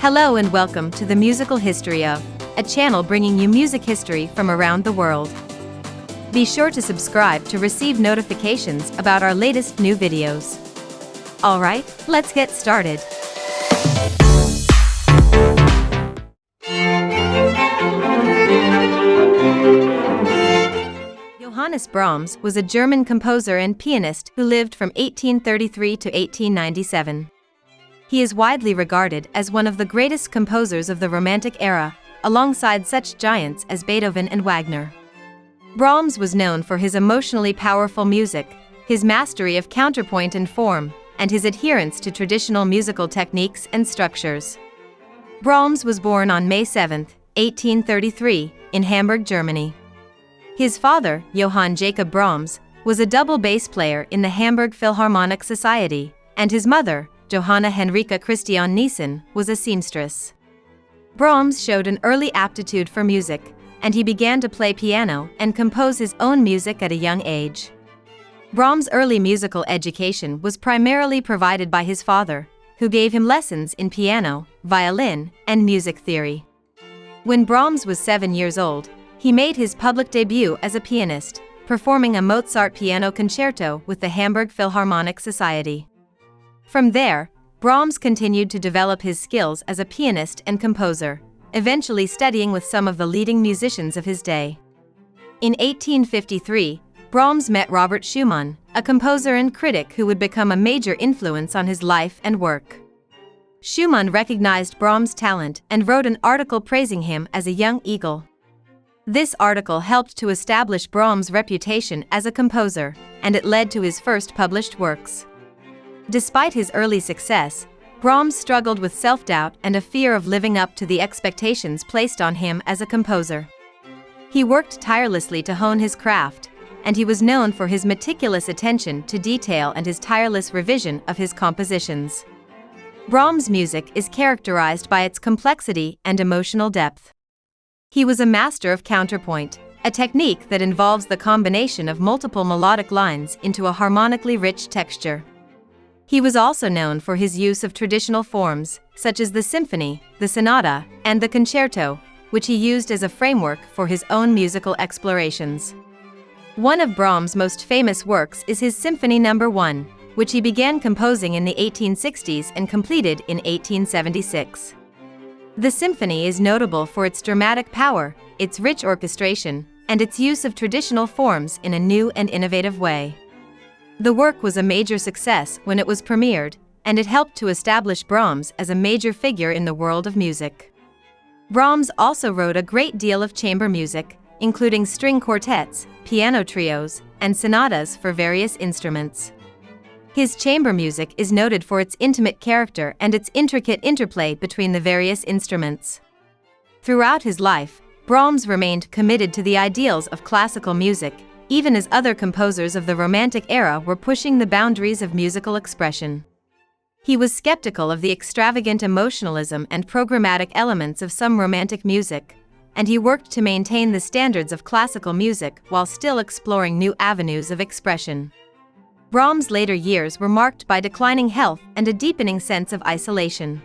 Hello and welcome to the Musical History of, a channel bringing you music history from around the world. Be sure to subscribe to receive notifications about our latest new videos. Alright, let's get started. Johannes Brahms was a German composer and pianist who lived from 1833 to 1897. He is widely regarded as one of the greatest composers of the Romantic era, alongside such giants as Beethoven and Wagner. Brahms was known for his emotionally powerful music, his mastery of counterpoint and form, and his adherence to traditional musical techniques and structures. Brahms was born on May 7, 1833, in Hamburg, Germany. His father, Johann Jacob Brahms, was a double bass player in the Hamburg Philharmonic Society, and his mother, Johanna Henrika Christian Niesen, was a seamstress. Brahms showed an early aptitude for music, and he began to play piano and compose his own music at a young age. Brahms' early musical education was primarily provided by his father, who gave him lessons in piano, violin, and music theory. When Brahms was 7 years old, he made his public debut as a pianist, performing a Mozart piano concerto with the Hamburg Philharmonic Society. From there, Brahms continued to develop his skills as a pianist and composer, eventually studying with some of the leading musicians of his day. In 1853, Brahms met Robert Schumann, a composer and critic who would become a major influence on his life and work. Schumann recognized Brahms' talent and wrote an article praising him as a young eagle. This article helped to establish Brahms' reputation as a composer, and it led to his first published works. Despite his early success, Brahms struggled with self-doubt and a fear of living up to the expectations placed on him as a composer. He worked tirelessly to hone his craft, and he was known for his meticulous attention to detail and his tireless revision of his compositions. Brahms' music is characterized by its complexity and emotional depth. He was a master of counterpoint, a technique that involves the combination of multiple melodic lines into a harmonically rich texture. He was also known for his use of traditional forms, such as the symphony, the sonata, and the concerto, which he used as a framework for his own musical explorations. One of Brahms' most famous works is his Symphony No. 1, which he began composing in the 1860s and completed in 1876. The symphony is notable for its dramatic power, its rich orchestration, and its use of traditional forms in a new and innovative way. The work was a major success when it was premiered, and it helped to establish Brahms as a major figure in the world of music. Brahms also wrote a great deal of chamber music, including string quartets, piano trios, and sonatas for various instruments. His chamber music is noted for its intimate character and its intricate interplay between the various instruments. Throughout his life, Brahms remained committed to the ideals of classical music, even as other composers of the Romantic era were pushing the boundaries of musical expression. He was skeptical of the extravagant emotionalism and programmatic elements of some Romantic music, and he worked to maintain the standards of classical music while still exploring new avenues of expression. Brahms' later years were marked by declining health and a deepening sense of isolation.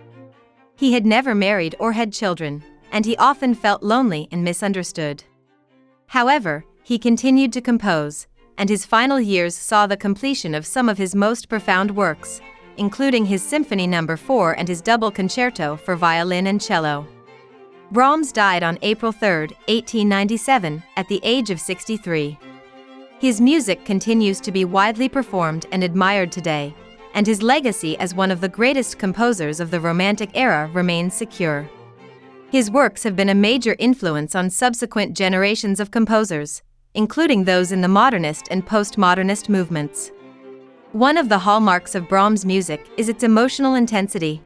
He had never married or had children, and he often felt lonely and misunderstood. However, he continued to compose, and his final years saw the completion of some of his most profound works, including his Symphony No. 4 and his double concerto for violin and cello. Brahms died on April 3, 1897, at the age of 63. His music continues to be widely performed and admired today, and his legacy as one of the greatest composers of the Romantic era remains secure. His works have been a major influence on subsequent generations of composers, including those in the modernist and postmodernist movements. One of the hallmarks of Brahms' music is its emotional intensity.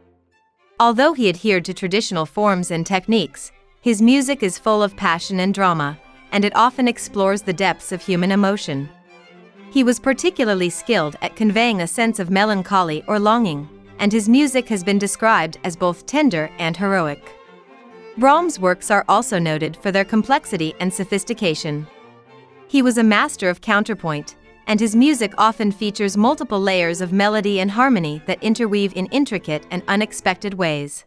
Although he adhered to traditional forms and techniques, his music is full of passion and drama, and it often explores the depths of human emotion. He was particularly skilled at conveying a sense of melancholy or longing, and his music has been described as both tender and heroic. Brahms' works are also noted for their complexity and sophistication. He was a master of counterpoint, and his music often features multiple layers of melody and harmony that interweave in intricate and unexpected ways.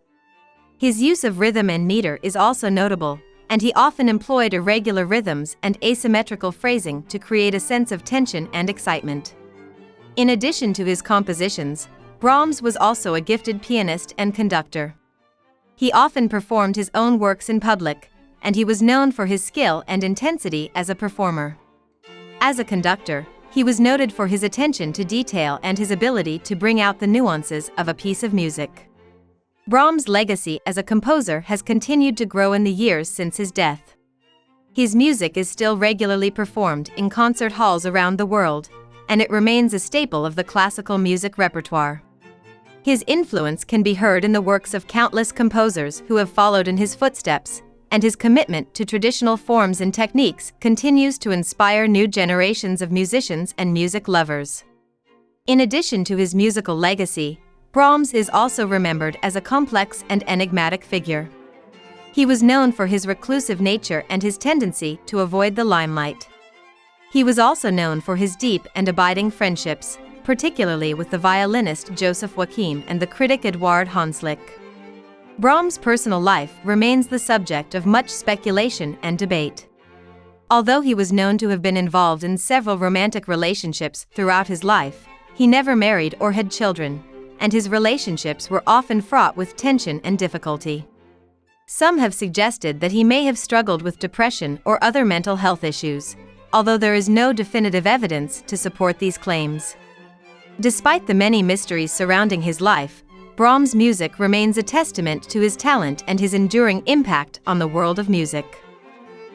His use of rhythm and meter is also notable, and he often employed irregular rhythms and asymmetrical phrasing to create a sense of tension and excitement. In addition to his compositions, Brahms was also a gifted pianist and conductor. He often performed his own works in public, and he was known for his skill and intensity as a performer. As a conductor, he was noted for his attention to detail and his ability to bring out the nuances of a piece of music. Brahms' legacy as a composer has continued to grow in the years since his death. His music is still regularly performed in concert halls around the world, and it remains a staple of the classical music repertoire. His influence can be heard in the works of countless composers who have followed in his footsteps, and his commitment to traditional forms and techniques continues to inspire new generations of musicians and music lovers. In addition to his musical legacy, Brahms is also remembered as a complex and enigmatic figure. He was known for his reclusive nature and his tendency to avoid the limelight. He was also known for his deep and abiding friendships, particularly with the violinist Joseph Joachim and the critic Eduard Hanslick. Brahms' personal life remains the subject of much speculation and debate. Although he was known to have been involved in several romantic relationships throughout his life, he never married or had children, and his relationships were often fraught with tension and difficulty. Some have suggested that he may have struggled with depression or other mental health issues, although there is no definitive evidence to support these claims. Despite the many mysteries surrounding his life, Brahms' music remains a testament to his talent and his enduring impact on the world of music.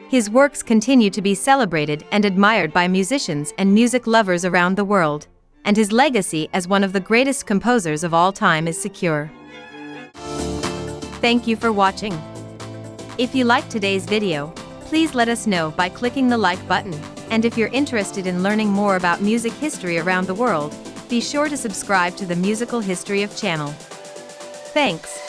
His works continue to be celebrated and admired by musicians and music lovers around the world, and his legacy as one of the greatest composers of all time is secure. Thank you for watching. If you liked today's video, please let us know by clicking the like button, and if you're interested in learning more about music history around the world, be sure to subscribe to the Musical History of channel. Thanks.